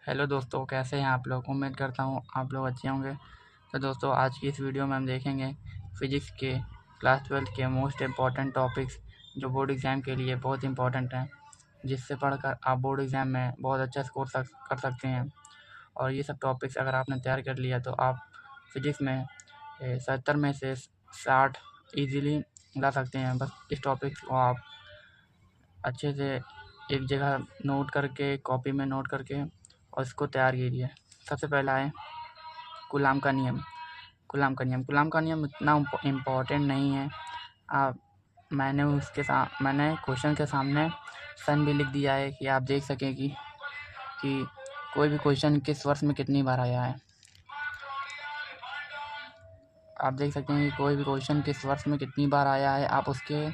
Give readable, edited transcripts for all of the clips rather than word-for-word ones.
Hello दोस्तों, कैसे हैं आप लोग। उम्मीद करता हूँ आप लोग अच्छे होंगे। तो दोस्तों, आज की इस वीडियो में हम देखेंगे फिजिक्स के क्लास 12 के मोस्ट इम्पॉर्टेंट टॉपिक्स जो बोर्ड एग्ज़ाम के लिए बहुत इंपॉर्टेंट हैं, जिससे पढ़कर आप बोर्ड एग्ज़ाम में बहुत अच्छा स्कोर कर सकते हैं। और ये सब टॉपिक्स अगर आपने तैयार कर लिया तो आप फिजिक्स में 70 में से 60 ईज़िली ला सकते हैं। बस इस टॉपिक को आप अच्छे से एक जगह नोट करके, कॉपी में नोट करके और इसको तैयार कीजिए। सबसे पहला है कूलाम का नियम। कूलाम का नियम इतना इम्पोर्टेंट नहीं है। आप मैंने क्वेश्चन के सामने सन भी लिख दिया है कि आप देख सकें कि कोई भी क्वेश्चन किस वर्ष में कितनी बार आया है। आप देख सकते हैं कि कोई भी क्वेश्चन किस वर्ष में कितनी बार आया है। आप उसके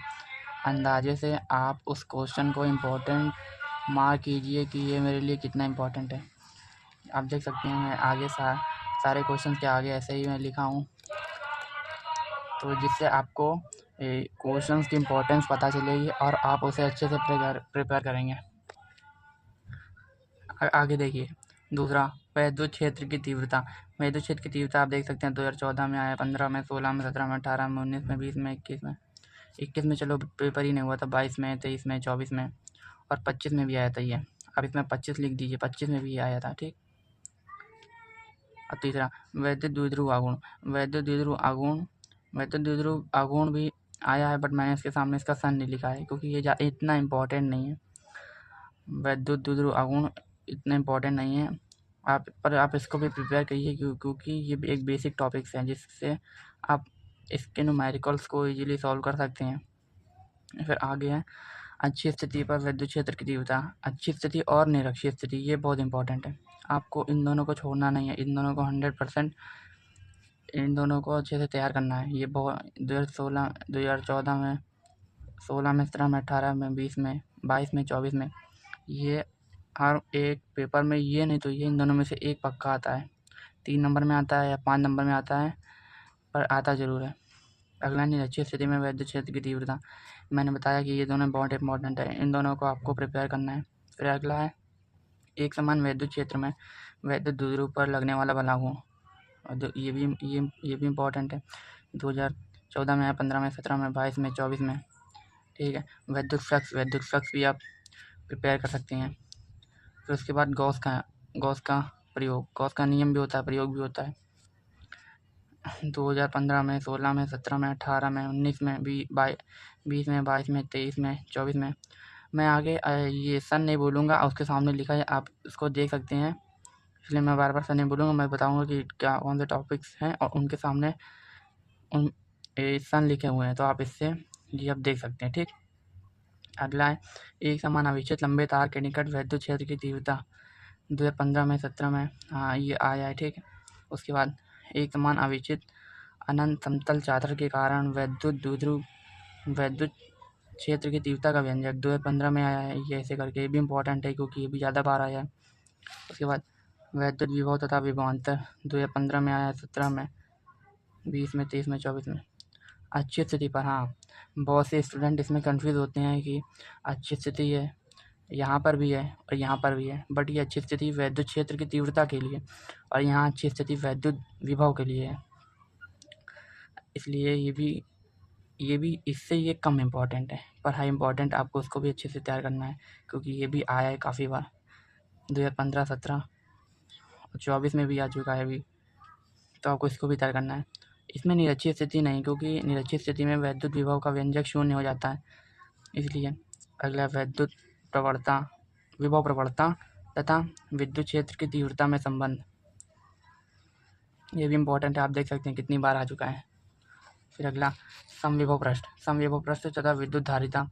अंदाजे से आप उस क्वेश्चन को इम्पोर्टेंट मार्क कीजिए कि ये मेरे लिए कितना इम्पोर्टेंट है। आप देख सकते हैं मैं आगे सारे क्वेश्चन के आगे ऐसे ही मैं लिखा हूँ, तो जिससे आपको क्वेश्चंस की इम्पोर्टेंस पता चलेगी और आप उसे अच्छे से प्रिपेयर करेंगे। आगे देखिए, दूसरा वैद्युत क्षेत्र की तीव्रता। वैद्युत क्षेत्र की तीव्रता आप देख सकते हैं 2014 में आया, 15 में, 16 में, 17 में, 18 में, 19 में, 20 में, 21 में चलो पेपर ही नहीं हुआ था, 22 में, 23 में, 24 में और 25 में भी आया था ये। अब इसमें 25 लिख दीजिए, 25 में भी आया था, ठीक। और तीसरा वैद्युत द्विध्रुव आघूर्ण। वैद्युत द्विध्रुव आघूर्ण भी आया है, बट मैंने इसके सामने इसका सन नहीं लिखा है क्योंकि ये इतना इम्पोर्टेंट नहीं है। वैद्युत द्विध्रुव आघूर्ण इतना इम्पोर्टेंट नहीं है। आप इसको भी प्रिपेयर करिए क्योंकि ये एक बेसिक टॉपिक्स हैं जिससे आप इसके न्यूमेरिकल्स को इजीली सॉल्व कर सकते हैं। फिर आगे है अच्छी स्थिति पर विद्युत क्षेत्र की तीव्रता। अच्छी स्थिति और निरक्षीय स्थिति, ये बहुत इंपॉर्टेंट है। आपको इन दोनों को छोड़ना नहीं है, इन दोनों को 100% इन दोनों को अच्छे से तैयार करना है। ये बहुत 2014 में, 16 में, 17 में, 18 में, 20 में, 22 में, 24 में, ये हर एक पेपर में ये नहीं तो ये इन दोनों में से एक पक्का आता है। 3 नंबर में आता है या 5 नंबर में आता है, पर आता ज़रूर है। अगला निरक्षीय स्थिति में वैद्युत क्षेत्र की तीव्रता। मैंने बताया कि ये दोनों बहुत इंपॉर्टेंट है, इन दोनों को आपको प्रिपेयर करना है। फिर अगला है एक समान वैद्युत क्षेत्र में वैद्युत द्विध्रुव पर लगने वाला बल आघूर्ण। और ये भी इम्पोर्टेंट है। 2014 में है, 15 में, 17 में, 22 में, 24 में, ठीक है। वैद्युत फ्लक्स भी आप प्रिपेयर कर सकते हैं। फिर उसके बाद गॉस का प्रयोग, गॉस का नियम भी होता है, प्रयोग भी होता है। 2015 में, 16 में, 17 में, 18 में, 19 में, 20 में, 22 में, 23 में, 24 में। मैं आगे ये सन नहीं बोलूँगा, उसके सामने लिखा है, आप इसको देख सकते हैं, इसलिए मैं बार बार सन नहीं बोलूँगा। मैं बताऊँगा कि क्या कौन से टॉपिक्स हैं और उनके सामने सन लिखे हुए हैं, तो आप इससे ये आप देख सकते हैं, ठीक। अगला है एक समान आवेशित लंबे तार के निकट वैद्युत क्षेत्र की तीव्रता। 2015 में, 17 में, हाँ ये आया है, ठीक है। उसके बाद एक समान आवेशित अनंत समतल चादर के कारण वैद्युत क्षेत्र की तीव्रता का व्यंजक 2015 में आया है। ये ऐसे करके, ये भी इम्पोर्टेंट है क्योंकि ये भी ज़्यादा बार आया है। उसके बाद वैद्युत विभव तथा विभवांतर 2015 में आया है, 17 में, 20 में, 23 में, 24 में। अच्छी स्थिति पर, हाँ बहुत से स्टूडेंट इसमें कंफ्यूज होते हैं कि अच्छी स्थिति है, यहाँ पर भी है और यहाँ पर भी है, बट ये अच्छी स्थिति वैद्युत क्षेत्र की तीव्रता के लिए और यहाँ अच्छी स्थिति वैद्युत विभव के लिए है। इसलिए ये भी इससे ये कम इम्पॉर्टेंट है, पर हाई इम्पॉर्टेंट आपको उसको भी अच्छे से तैयार करना है क्योंकि ये भी आया है काफ़ी बार। 2015, 17 और 24 में भी आ चुका है अभी, तो आपको इसको भी तैयार करना है। इसमें निरक्षीय स्थिति नहीं, क्योंकि निरक्षीय स्थिति में वैद्युत विभव का व्यंजक शून्य हो जाता है, इसलिए। अगला विभव प्रवणता तथा विद्युत क्षेत्र की तीव्रता में संबंध, ये भी इम्पोर्टेंट है, आप देख सकते हैं कितनी बार आ चुका है। फिर अगला समविभव पृष्ठ तथा विद्युत धारिता,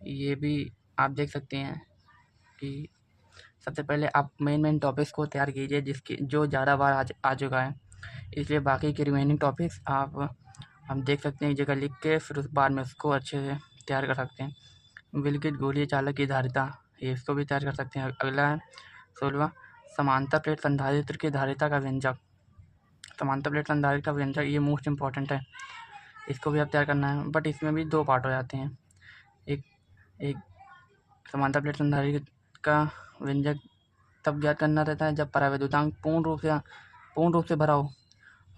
ये भी आप देख सकते हैं कि सबसे पहले आप मेन टॉपिक्स को तैयार कीजिए जिसकी जो ज़्यादा बार आ चुका है, इसलिए बाकी के रिमेनिंग टॉपिक्स हम देख सकते हैं एक जगह लिख के, फिर उस बाद में उसको अच्छे से तैयार कर सकते हैं। विलगित गोलीय चालक की धारिता, ये इसको भी तैयार कर सकते हैं। अगला है 16वां समांतर प्लेट संधारित्र की धारिता का व्यंजक। समांतर प्लेट संधारित्र का व्यंजक ये मोस्ट इंपॉर्टेंट है, इसको भी आप तैयार करना है, बट इसमें भी 2 पार्ट हो जाते हैं। एक समांतर प्लेट संधारित्र का व्यंजक तब ज्ञात करना रहता है जब परावैद्युतांक पूर्ण रूप से भरा हो,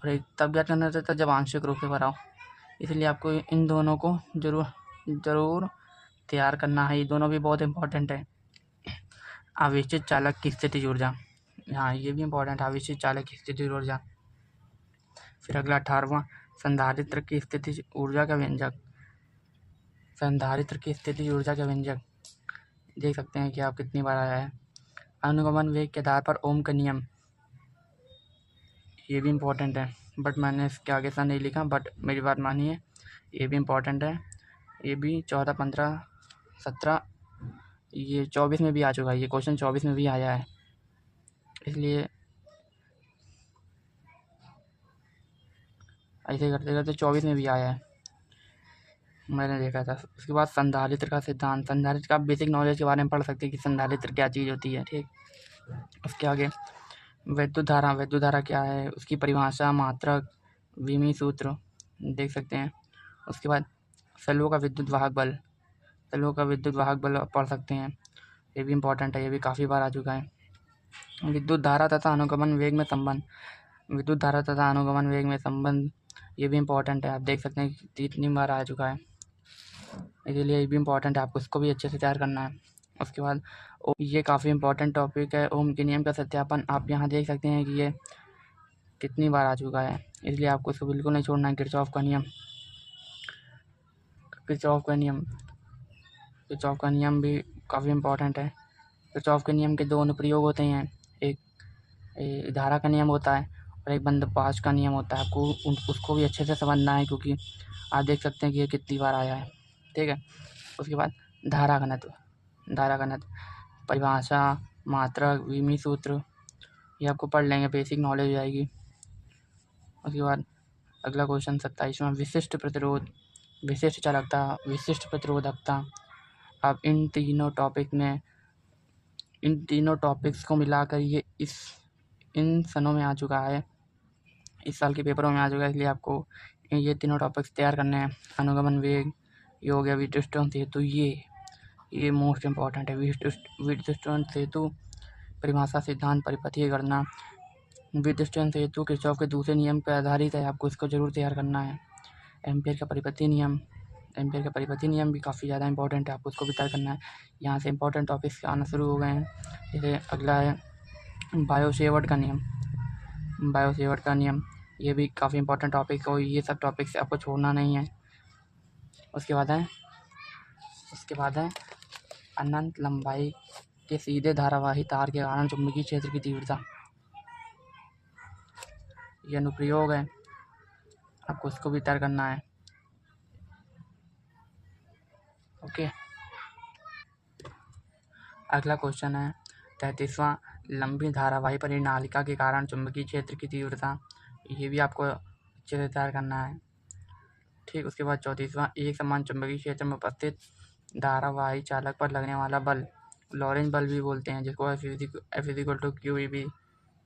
और एक तब ज्ञात करना रहता है जब आंशिक रूप से भरा हो। इसलिए आपको इन दोनों को ज़रूर तैयार करना है। ये दोनों भी बहुत इंपॉर्टेंट है। आवेशित चालक की स्थितिज ऊर्जा, हाँ ये भी इंपॉर्टेंट है, आवेशित चालक की स्थितिज ऊर्जा। फिर अगला 18वां, संधारित्र की स्थितिज ऊर्जा का व्यंजक। संधारित्र की स्थितिज ऊर्जा का व्यंजक देख सकते हैं कि आप कितनी बार आया है। अनुगमन वेग के आधार पर ओम का नियम, ये भी इम्पोर्टेंट है, बट मैंने इसके आगे से नहीं लिखा, बट मेरी बात मानिए, ये भी इम्पोर्टेंट है। ये भी 14, 15, 17, ये 24 में भी आ चुका है, ये क्वेश्चन 24 में भी आया है, इसलिए ऐसे करते करते 24 में भी आया है, मैंने देखा था। उसके बाद संधारित्र का सिद्धांत, संधारित्र का बेसिक नॉलेज के बारे में पढ़ सकते हैं कि संधारित्र क्या चीज़ होती है, ठीक। उसके आगे वैद्युत धारा क्या है, उसकी परिभाषा, मात्रक, विमी सूत्र देख सकते हैं। उसके बाद सैलवो का विद्युत वाहक बल पढ़ सकते हैं, ये भी इम्पोर्टेंट है, ये भी काफ़ी बार आ चुका है। विद्युत धारा तथा अनुगमन वेग में संबंध, ये भी इम्पोर्टेंट है, आप देख सकते हैं कि 3 बार आ चुका है, इसीलिए ये भी इम्पोर्टेंट है, आपको इसको भी अच्छे से तैयार करना है। उसके बाद ये काफ़ी इम्पोर्टेंट टॉपिक है, ओम के नियम का सत्यापन। आप यहाँ देख सकते हैं कि ये कितनी बार आ चुका है, इसलिए आपको इसको बिल्कुल नहीं छोड़ना है। किरचॉफ का नियम भी काफ़ी इम्पोर्टेंट है। किरचॉफ के नियम के 2 अनुप्रयोग होते हैं, एक धारा का नियम होता है और एक बंदपाश का नियम होता है। आपको उसको भी अच्छे से समझना है, क्योंकि आप देख सकते हैं कि ये कितनी बार आया है, ठीक है। उसके बाद धारा घनत्व, परिभाषा, मात्रक, विमी सूत्र, ये आपको पढ़ लेंगे, बेसिक नॉलेज हो जाएगी। उसके बाद अगला क्वेश्चन 27वां, विशिष्ट प्रतिरोध, विशिष्ट चालकता, विशिष्ट प्रतिरोधकता। अब इन तीनों टॉपिक्स को मिलाकर ये इन सनों में आ चुका है, इस साल के पेपरों में आ चुका है, इसलिए आपको ये तीनों टॉपिक्स तैयार करने हैं। अनुगमन वेग, ये हो गया व्हीटस्टोन सेतु, ये मोस्ट इम्पॉर्टेंट है। व्हीटस्टोन सेतु, परिभाषा, सिद्धांत, परिपथीय गणना। व्हीटस्टोन सेतु किरचॉफ के दूसरे नियम पर आधारित है, आपको इसको जरूर तैयार करना है। एम्पियर का परिपथीय नियम भी काफ़ी ज़्यादा इंपॉर्टेंट है, आपको उसको भी तैयार करना है। यहाँ से इंपॉर्टेंट टॉपिक्स आना शुरू हो गए हैं। जैसे अगला है बायो-सेवर्ट का नियम, ये भी काफ़ी इंपॉर्टेंट टॉपिक है, ये सब टॉपिक्स आपको छोड़ना नहीं है। उसके बाद है अनंत लंबाई के सीधे धारावाही तार के कारण चुंबकीय क्षेत्र की तीव्रता, ये अनुप्रयोग है, आपको इसको भी तैयार करना है, ओके। अगला क्वेश्चन है 33वां, लंबी धारावाही परिनालिका के कारण चुंबकीय क्षेत्र की तीव्रता, ये भी आपको अच्छे से तैयार करना है, ठीक। उसके बाद 34वां, एक समान चुंबकीय क्षेत्र में उपस्थित धारावाही चालक पर लगने वाला बल, लॉरेंज बल भी बोलते हैं, जिसको F=q/E/b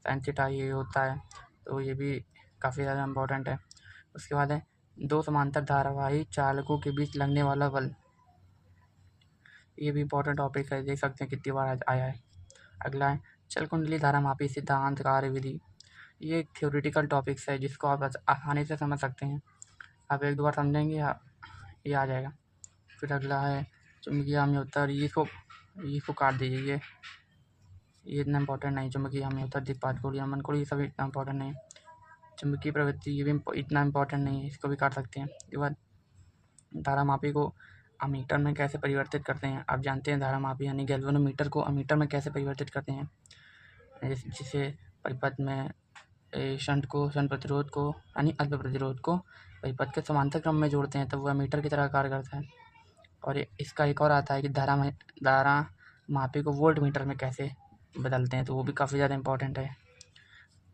sin थीटा ये होता है, तो ये भी काफ़ी ज़्यादा इम्पोर्टेंट है। उसके बाद है 2 समांतर धारावाही चालकों के बीच लगने वाला बल, ये भी इम्पोर्टेंट टॉपिक है, देख सकते हैं कितनी बार आया है। अगला है चल कुंडली धारा मापी सिद्धांत कार्यविधि, ये एक थ्योरेटिकल टॉपिक्स है, जिसको आप आसानी से समझ सकते हैं, आप 1-2 बार समझेंगे ये आ जाएगा। फिर अगला है चुंबकीय अम्योत्तर, इसको काट दीजिए, ये इतना इंपॉर्टेंट नहीं। चुंबकीय अम्योत्तर, दिक्पात कोण, यमन कोण, ये सब इतना इंपॉर्टेंट नहीं। चुंबकीय प्रवृत्ति, ये भी इतना इंपॉर्टेंट नहीं है, इसको भी काट सकते हैं। इसके बाद धारा मापी को अमीटर में कैसे परिवर्तित करते हैं, आप जानते हैं धारा मापी यानी गैल्वेनोमीटर को अमीटर में कैसे परिवर्तित करते हैं, जिसे परिपथ में शंट प्रतिरोध को यानी अल्प प्रतिरोध को परिपथ के समांतर क्रम में जोड़ते हैं, तब वह मीटर की तरह कार्य करता है। और इसका एक और आता है कि धारा मापी को वोल्ट मीटर में कैसे बदलते हैं, तो वो भी काफ़ी ज़्यादा इम्पोर्टेंट है।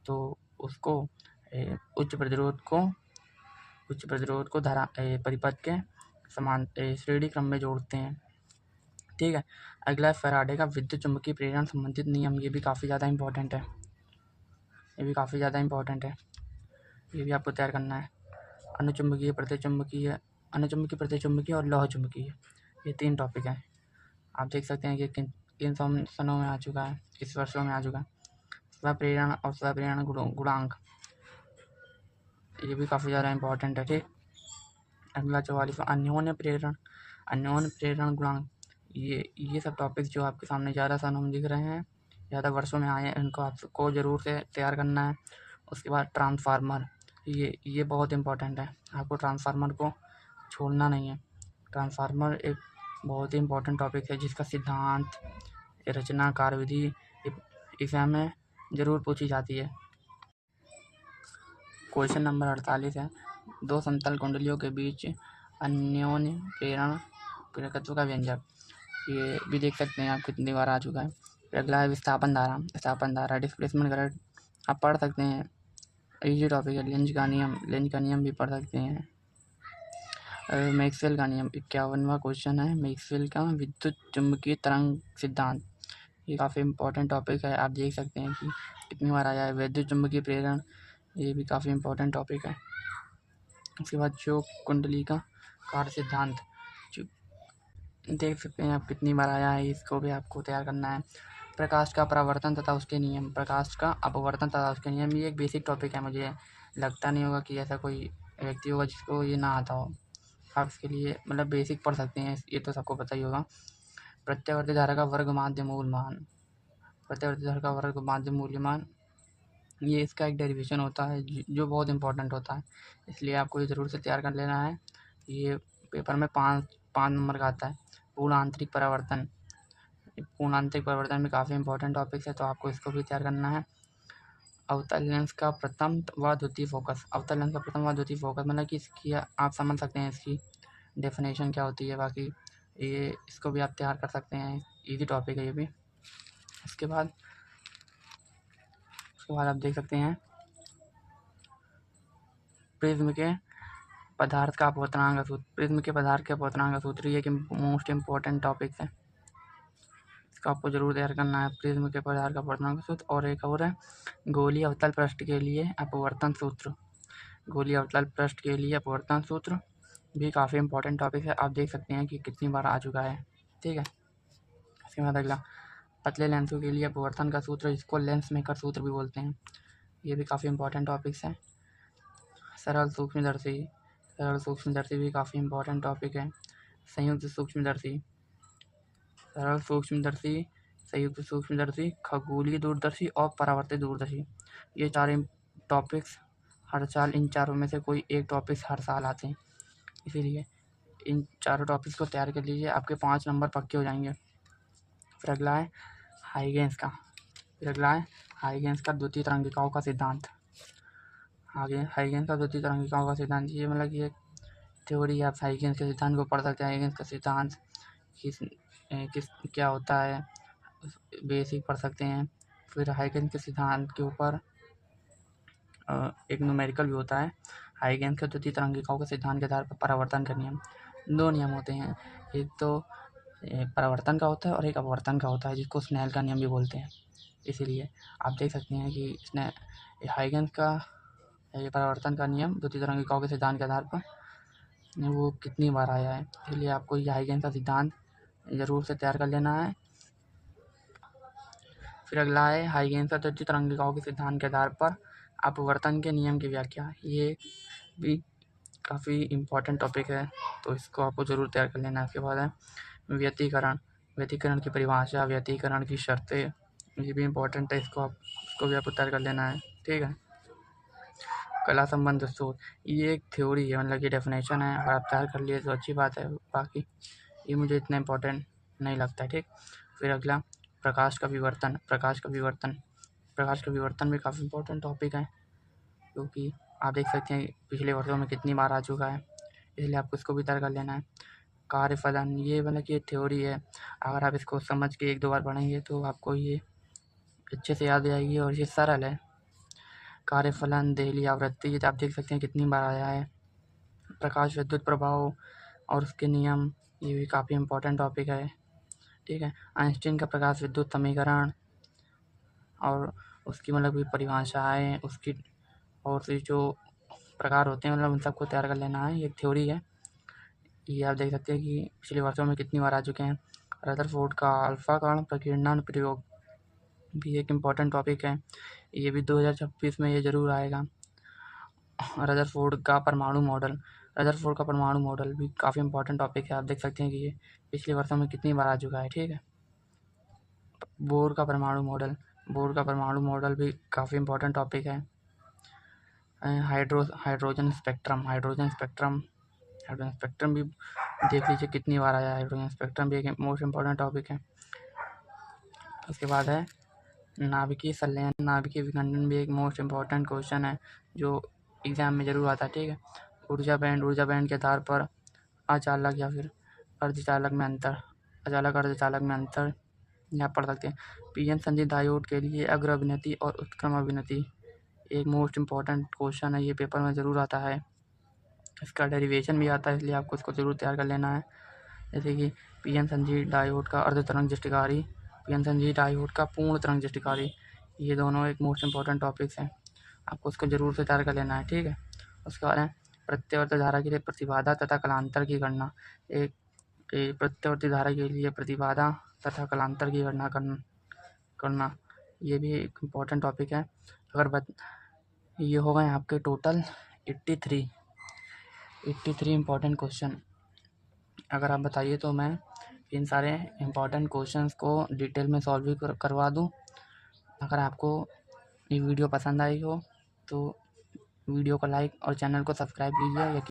तो उसको उच्च प्रतिरोध को धारा परिपथ के समान श्रेणी क्रम में जोड़ते हैं, ठीक है। अगला फैराडे का विद्युत चुम्बकीय प्रेरण संबंधित नियम, ये भी काफ़ी ज़्यादा इम्पोर्टेंट है, ये भी आपको तैयार करना है। अनुचुंबकीय, प्रतिचुंबकीय और लौह चुंबकीय, ये 3 टॉपिक हैं, आप देख सकते हैं कि इन सनों में आ चुका है, इस वर्षों में आ चुका है। स्वप्रेरण और स्वप्रेरण गुणांक, ये भी काफ़ी ज़्यादा इंपॉर्टेंट है। ठीक, अगला 44वां अन्योन्य प्रेरण गुणांक। ये सब टॉपिक्स जो आपके सामने ज़्यादा सनों में दिख रहे हैं, ज़्यादा वर्षों में आए हैं, इनको आपको ज़रूर से तैयार करना है। उसके बाद ट्रांसफार्मर, ये बहुत इंपॉर्टेंट है, आपको ट्रांसफार्मर को छोड़ना नहीं है। ट्रांसफार्मर एक बहुत ही इंपॉर्टेंट टॉपिक है जिसका सिद्धांत, रचना, कार्यविधि एग्जाम में ज़रूर पूछी जाती है। क्वेश्चन नंबर 48 है, दो समतल कुंडलियों के बीच अन्योन्य प्रेरकत्व का व्यंजक। ये भी देख सकते हैं आप कितनी बार आ चुका है। अगला है विस्थापन धारा, डिस्प्लेसमेंट करंट आप पढ़ सकते हैं, इजी टॉपिक है। लेंज का नियम भी पढ़ सकते हैं। मैक्सवेल का नियम 51वां क्वेश्चन है, मैक्सवेल का विद्युत चुम्बकीय तरंग सिद्धांत। ये काफ़ी इंपॉर्टेंट टॉपिक है, आप देख सकते हैं कि कितनी बार आया है। विद्युत चुम्बकीय प्रेरण, ये भी काफ़ी इंपॉर्टेंट टॉपिक है। उसके बाद जो कुंडली का कार्य सिद्धांत, जो देख सकते हैं आप कितनी बार आया है, इसको भी आपको तैयार करना है। प्रकाश का परावर्तन तथा उसके नियम, प्रकाश का अपवर्तन तथा उसके नियम, ये एक बेसिक टॉपिक है। मुझे लगता नहीं होगा कि ऐसा कोई व्यक्ति होगा जिसको ये ना आता हो। आप इसके लिए मतलब बेसिक पढ़ सकते हैं, ये तो सबको पता ही होगा। प्रत्यावर्ती धारा का वर्ग माध्य मूल्यमान, प्रत्यावर्ती धारा का वर्ग माध्य मूल्यमान, ये इसका एक डेरिवेशन होता है जो बहुत इंपॉर्टेंट होता है, इसलिए आपको ये ज़रूर से तैयार कर लेना है। ये पेपर में 5 नंबर का आता है। पूर्ण आंतरिक परावर्तन भी काफ़ी इंपॉर्टेंट टॉपिक्स है, तो आपको इसको भी तैयार करना है। अवतल लेंस का प्रथम व द्वितीय फोकस, मतलब कि इसकी आप समझ सकते हैं इसकी डेफिनेशन क्या होती है। बाकी ये इसको भी आप तैयार कर सकते हैं, इजी टॉपिक है ये भी। उसके बाद आप देख सकते हैं प्रिज्म के पदार्थ का अपवर्तनांक सूत्र, ये कि मोस्ट इम्पोर्टेंट टॉपिक है, इसको आपको जरूर तैयार करना है। प्रिज्म के पदार्थ का अपवर्तनांक सूत्र, और एक और है गोलीय अवतल पृष्ठ के लिए अपवर्तन सूत्र, भी काफ़ी इंपॉर्टेंट टॉपिक है। आप देख सकते हैं कि कितनी बार आ चुका है। ठीक है, इसके बाद अगला पतले लेंसों के लिए अपवर्तन का सूत्र, जिसको लेंस मेकर सूत्र भी बोलते हैं, ये भी काफ़ी इंपॉर्टेंट टॉपिक्स है। सरल सूक्ष्मदर्शी भी काफ़ी इंपॉर्टेंट टॉपिक है। संयुक्त सूक्ष्मदर्शी, खगोलीय दूरदर्शी और परावर्तित दूरदर्शी, ये 4 टॉपिक्स हर साल, इन चारों में से कोई एक टॉपिक्स हर साल आते हैं, इसीलिए इन चारों टॉपिक्स को तैयार कर लीजिए, आपके 5 नंबर पक्के हो जाएंगे। फिर अगला है हाइगेंस का द्वितीय तरंगिकाओं का सिद्धांत। हाइगेंस का द्वितीय तरंगिकाओं का सिद्धांत, ये मतलब ये थ्योरी है। आप हाइगेंस के सिद्धांत को पढ़ सकते हैं। हाइगेंस का सिद्धांत किस क्या होता है, बेसिक पढ़ सकते हैं। फिर हाइगेंस के सिद्धांत के ऊपर एक न्यूमेरिकल भी होता है। हाइगेंस के द्वितीय तरंगिकाओं के सिद्धांत के आधार पर परावर्तन का नियम, 2 नियम होते हैं, एक तो परावर्तन का होता है और एक अपवर्तन का होता है, जिसको स्नेल का नियम भी बोलते हैं। इसीलिए आप देख सकते हैं कि हाइगेंस का ये परावर्तन का नियम द्वितीय तरंगिकाओं के सिद्धांत के आधार पर वो कितनी बार आया है, इसलिए आपको ये हाइगेंस का सिद्धांत ज़रूर से तैयार कर लेना है। फिर अगला है हाइगेंस का द्वितीय तरंगिकाओं के सिद्धांत के आधार पर अपवर्तन के नियम की व्याख्या, ये भी काफ़ी इम्पोर्टेंट टॉपिक है, तो इसको आपको ज़रूर तैयार कर लेना है। इसके बाद है व्यतिकरण की परिभाषा, व्यतिकरण की शर्तें, ये भी इम्पोर्टेंट है, इसको भी आपको तैयार कर लेना है। ठीक है, कला संबंध स्रोत, ये एक थ्योरी है, मतलब कि डेफिनेशन है, अगर आप तैयार कर लिए तो अच्छी बात है, बाकी ये मुझे इतना इम्पोर्टेंट नहीं लगता है। ठीक, फिर अगला प्रकाश का विवर्तन भी काफ़ी इंपॉर्टेंट टॉपिक है, क्योंकि आप देख सकते हैं पिछले वर्षों में कितनी बार आ चुका है, इसलिए आपको इसको भी तैयार कर लेना है। कार्यफलन, ये मतलब कि थ्योरी है, अगर आप इसको समझ के 1-2 बार पढ़ेंगे तो आपको ये अच्छे से याद आएगी, और ये सरल है। कार्यफलन, देहली आवृत्ति, ये आप देख सकते हैं कितनी बार आया है। प्रकाश विद्युत प्रभाव और उसके नियम, ये भी काफ़ी इंपॉर्टेंट टॉपिक है। ठीक है, आइंस्टीन का प्रकाश विद्युत समीकरण और उसकी मतलब कि परिभाषाएँ, उसकी और से जो प्रकार होते हैं, मतलब उन सबको तैयार कर लेना है, ये थ्योरी है। ये आप देख सकते हैं कि पिछले वर्षों में कितनी बार आ चुके हैं। रदरफोर्ड का अल्फा कण प्रकीर्णन प्रयोग भी एक इम्पॉर्टेंट टॉपिक है, ये भी 2026 में ये ज़रूर आएगा। रदरफोर्ड का परमाणु मॉडल भी काफ़ी इम्पोर्टेंट टॉपिक है। आप देख सकते हैं कि ये पिछले वर्षों में कितनी बार आ चुका है, ठीक है। बोर का परमाणु मॉडल भी काफ़ी इम्पोर्टेंट टॉपिक है। हाइड्रोजन स्पेक्ट्रम भी देख लीजिए कितनी बार आया। हाइड्रोजन स्पेक्ट्रम भी एक मोस्ट इम्पोर्टेंट टॉपिक है। उसके बाद है नाभिकीय संलयन, नाभिकीय विखंडन भी एक मोस्ट इम्पोर्टेंट क्वेश्चन है जो एग्जाम में ज़रूर आता है, ठीक है। ऊर्जा बैंड के आधार पर अचालक या फिर अर्धचालक में अंतर यहाँ पढ़ सकते हैं। पीएन संधि डायोड के लिए अग्र अभिनति और उत्क्रम अभिनति एक मोस्ट इम्पोर्टेंट क्वेश्चन है, ये पेपर में ज़रूर आता है। इसका डेरिवेशन भी आता है, इसलिए आपको इसको ज़रूर तैयार कर लेना है। जैसे कि पीएन संधि डायोड का अर्ध तरंग दृष्टिकारी, पीएन संधि डायोड का पूर्ण तरंग दृष्टिकारी, ये दोनों एक मोस्ट इम्पोर्टेंट टॉपिक्स हैं, आपको उसको ज़रूर से तैयार कर लेना है, ठीक है। उसके बाद है प्रत्यावर्ती धारा के लिए प्रतिबाधा तथा कलांतर की गणना। एक प्रत्यावर्ती धारा के लिए प्रतिबाधा तथा कलांतर की गणना करना ये भी एक इम्पोर्टेंट टॉपिक है। ये हो गए आपके टोटल 83 इम्पोर्टेंट क्वेश्चन। अगर आप बताइए तो मैं इन सारे इम्पोर्टेंट क्वेश्चंस को डिटेल में सॉल्व भी करवा दूँ। अगर आपको ये वीडियो पसंद आई हो तो वीडियो को लाइक और चैनल को सब्सक्राइब कीजिए।